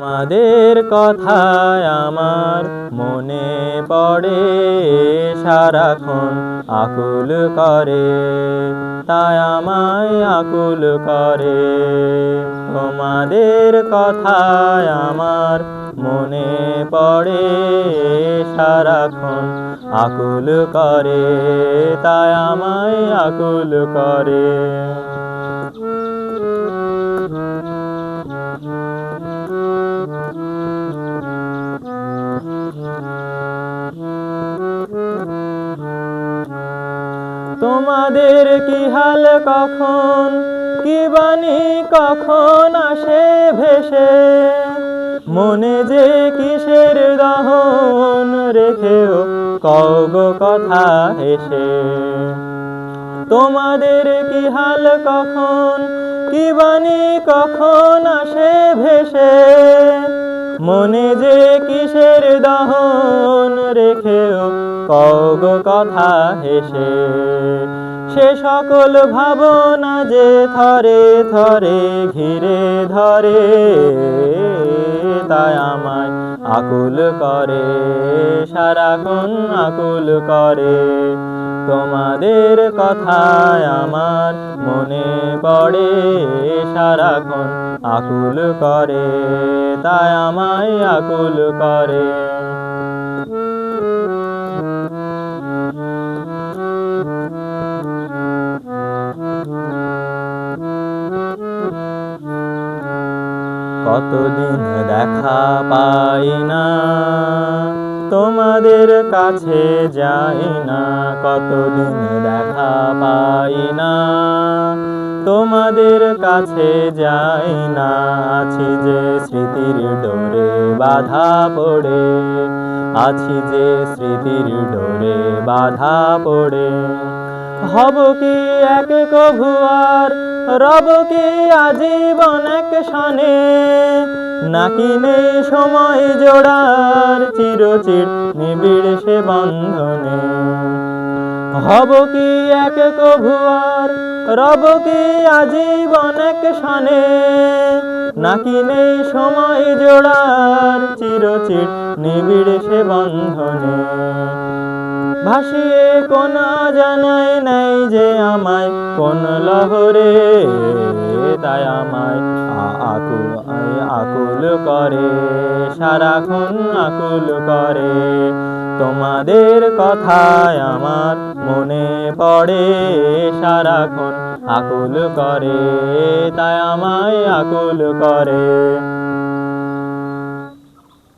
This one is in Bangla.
তোমাদের কথায় আমার মনে পড়ে, সারাক্ষণ আকুল করে, তাই আমায় আকুল করে। তোমাদের কথায় আমার মনে পড়ে, সারাক্ষণ আকুল করে, তাই আমায় আকুল করে। তোমাদের কি হাল কখন, কি বাণী কখন আসে ভেসে, মনে যে কিসের দহন রেখেও কও গো কথা হেসে। তোমাদের কি হাল কখন, কি বাণী কখন আসে ভেসে, মনে যে কিসের দহন রেখেও কও গো কথা হেসে। সে সকল ভাবনা যে থরে থরে ঘিরে ধরে, তাই আমায় আকুল করে, সারাক্ষণ আকুল করে। তোমাদের কথায় আমার মনে পড়ে, সারাক্ষণ আকুল করে, তাই আমায় আকুল করে। কতদিন দেখা পাই না, তোমাদের কাছে যাই না, কতদিন দেখা পাই না, তোমাদের কাছে যাই না। আছি যে স্মৃতির ডোরে বাধা পড়ে, আছি যে স্মৃতির ডোরে বাধা পড়ে। হব কি এক কভু আর রব কি আজীবন এক সনে, নাকি নেই সময় জোড়ার চিরচির নিবিড় সে বন্ধনে। হব কি এক কভু আর রব কি আজীবন এক সনে, নাকি নেই সময় জোড়ার চিরচির নিবিড় সে বন্ধনে। ভাসিয়ে কোন জানাই নাই যে আমায় কোন লহরে, তাই আমায় আকুল করে, সারাক্ষণ আকুল করে। তোমাদের কথায় আমার মনে পড়ে, সারাক্ষণ আকুল করে, তাই আমায় আকুল করে।